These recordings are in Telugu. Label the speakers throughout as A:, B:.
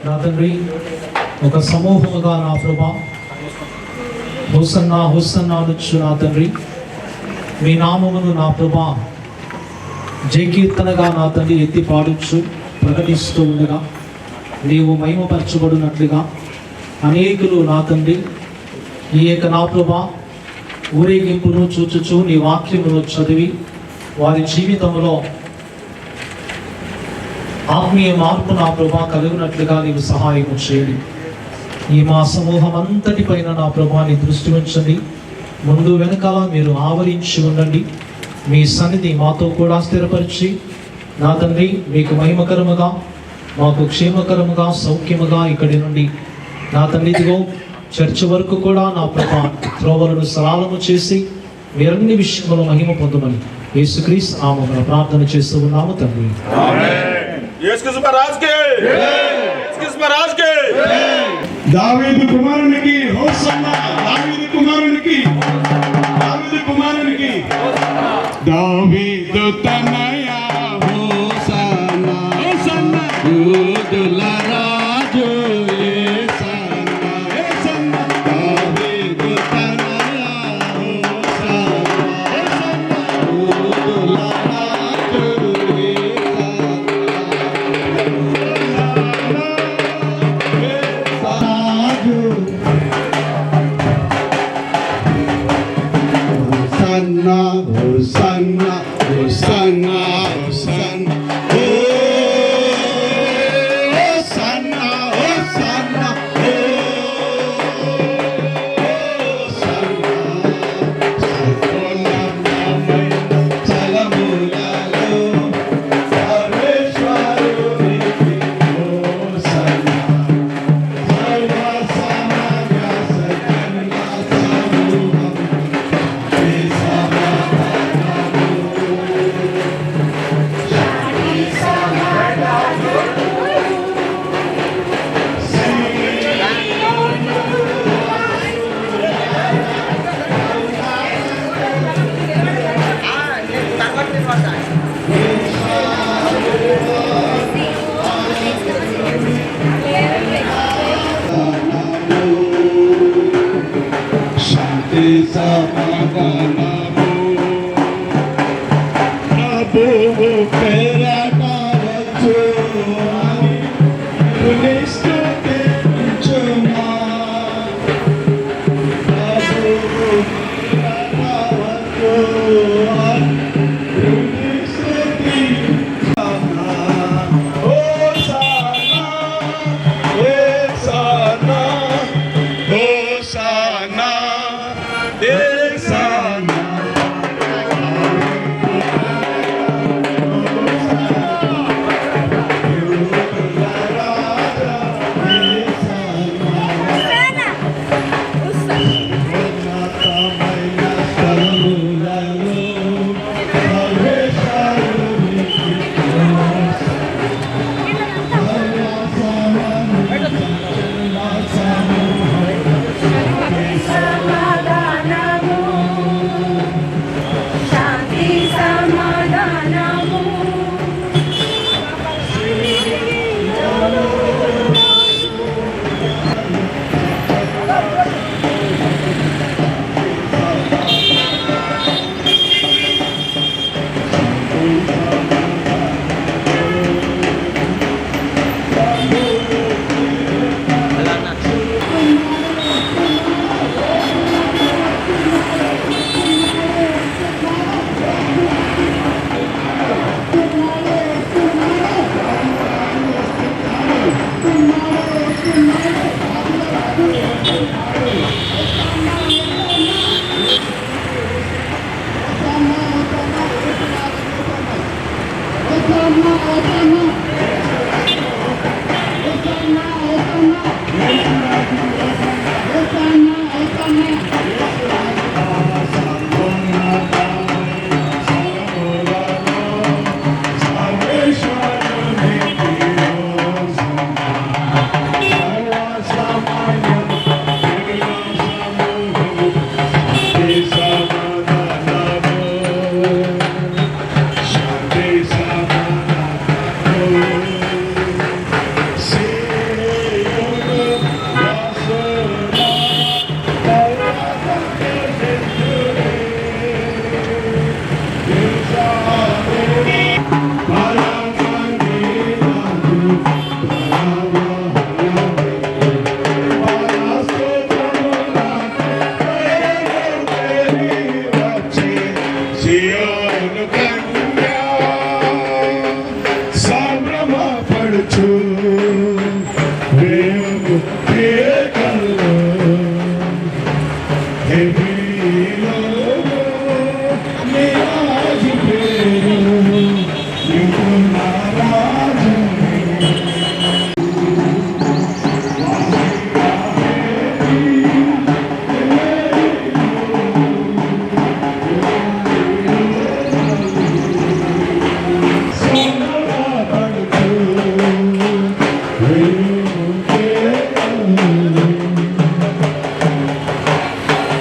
A: నా తండ్రి ఒక సమూహముగా నా ప్రభా హోసన్నా హోసన్నా అనొచ్చు నా తండ్రి. మీ నామమును నా ప్రభా జయకీర్తనగా నా తండ్రి ఎత్తి పాడుచు ప్రకటిస్తూ ఉండగా నీవు మహిమపరచబడినట్లుగా అనేకులు నా తండ్రి ఈ యొక్క నా ప్రభా ఊరేగింపును చూచుచు నీ వాక్యమును చదివి వారి జీవితంలో ఆత్మీయ మార్పు నా ప్రభా కలిగినట్లుగా నీవు సహాయం చేయండి. ఈ మా సమూహం అంతటి పైన నా ప్రభా నీ దృష్టి ఉంచండి. ముందు వెనకాల మీరు ఆవరించి ఉండండి. మీ సన్నిధి మాతో కూడా స్థిరపరిచి నా తండ్రి మీకు మహిమకరముగా మాకు క్షేమకరముగా సౌఖ్యముగా ఇక్కడి నుండి నా తండ్రి ఇదిగో చర్చ వరకు కూడా నా ప్రభా త్రోవలను సరళము చేసి మీరన్ని విషయంలో మహిమ పొందమని యేసుక్రీస్తు నామమున ప్రార్థన చేస్తూ ఉన్నాము తండ్రి.
B: దావీదు కుమారునికి హోసన్నా, దావీదు కుమారునికి, దావీదు కుమారునికి, దావీదు తనయా హోసన్నా, హోసన్నా యూదుల రాజు యేసన్నా, యేసన్నా దావీదు తనయా హోసన్నా, హోసన్నా యూదుల రాజు Hosanna, Hosanna, Hosanna, Hosanna, Hosanna, Hosanna, ప్రభువు పేరట వచ్చు అని స్తుతించుమా, ప్రభువు పేరట వచ్చు అని స్తుతించుమా. హోసన్నా, హోసన్నా, హోసన్నా, హోసన్నా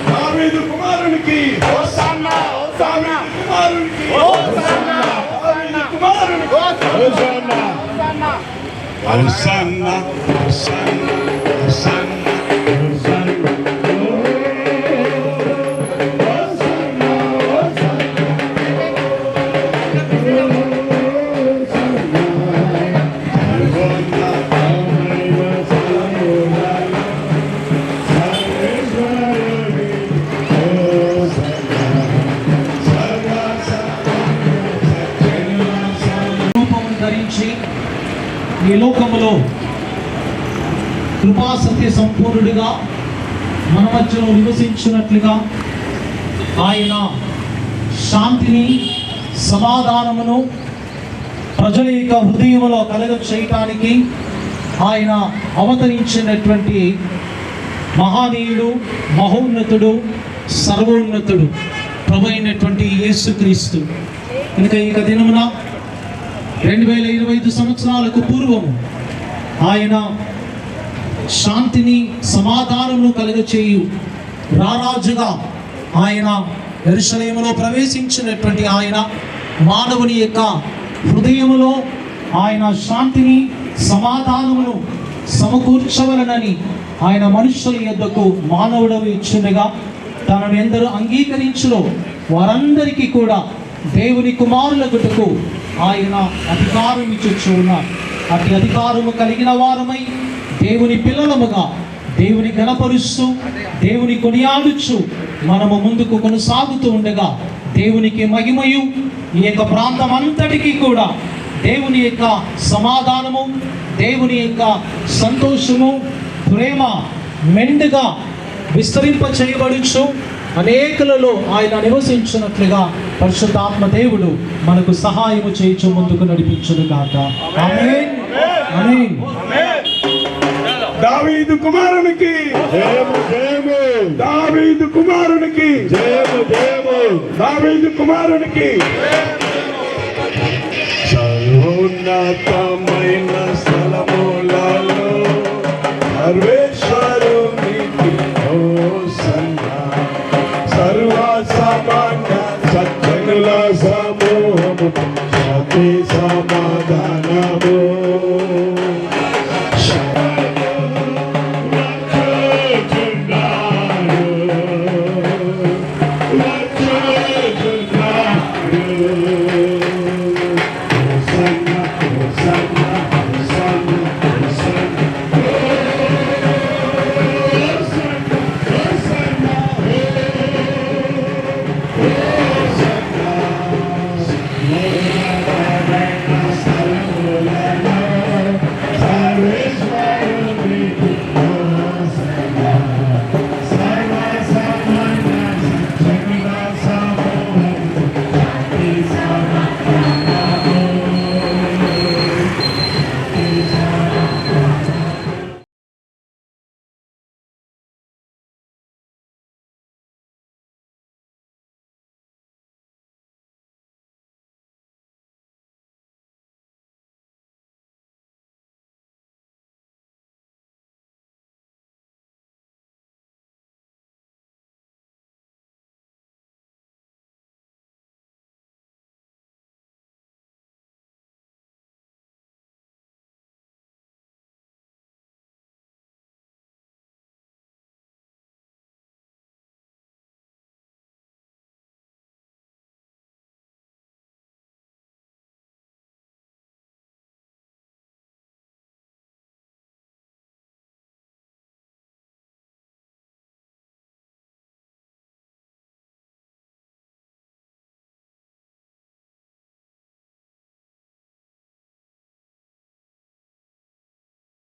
B: దావీదు కుమారునికి హోసన్నా హోసన్నా కుమారునికి హోసన్నా దావీదు కుమారునికి హోసన్నా హోసన్నా హోసన్నా హోసన్నా
A: ఈ లోకములో కృపా సత్య సంపూర్ణుడిగా మన మధ్యలో నివసించినట్లుగా ఆయన శాంతిని సమాధానమును ప్రజల యొక్క హృదయంలో కలగ చేయటానికి ఆయన అవతరించినటువంటి మహానీయుడు, మహోన్నతుడు, సర్వోన్నతుడు ప్రభు అయినటువంటి యేసుక్రీస్తు. కనుక ఈ దినమున 2025 సంవత్సరాలకు పూర్వము ఆయన శాంతిని సమాధానమును కలుగచేయు రారాజుగా ఆయన యెరూషలేములో ప్రవేశించినటువంటి ఆయన మానవుని యొక్క హృదయములో ఆయన శాంతిని సమాధానమును సమకూర్చవలనని ఆయన మనుషుల యొద్దకు మానవుడు ఇచ్చుండగా తనను ఎందరూ అంగీకరించులో వారందరికీ కూడా దేవుని కుమారులగుటకు ఆయన అధికారం ఇచ్చు ఉన్నారు. అతి అధికారము కలిగిన వారమై దేవుని పిల్లలముగా దేవుని గణపరుస్తూ దేవుని కొనియాడుచు మనము ముందుకు కొనసాగుతూ ఉండగా దేవునికి మహిమయు ఈ యొక్క ప్రాంతం అంతటికీ కూడా దేవుని యొక్క సమాధానము, దేవుని యొక్క సంతోషము, ప్రేమ మెండుగా విస్తరింప చేయబడుచు అనేకులలో ఆయన నివసించినట్లుగా పరిశుద్ధాత్మ దేవుడు మనకు సహాయము చేయించు ముందుకు నడిపించును గాక. ఆమేన్ ఆమేన్.
B: దావీదు కుమారునికి జయము జయము, దావీదు కుమారునికి జయము జయము, దావీదు కుమారునికి సర్వోన్నతమైన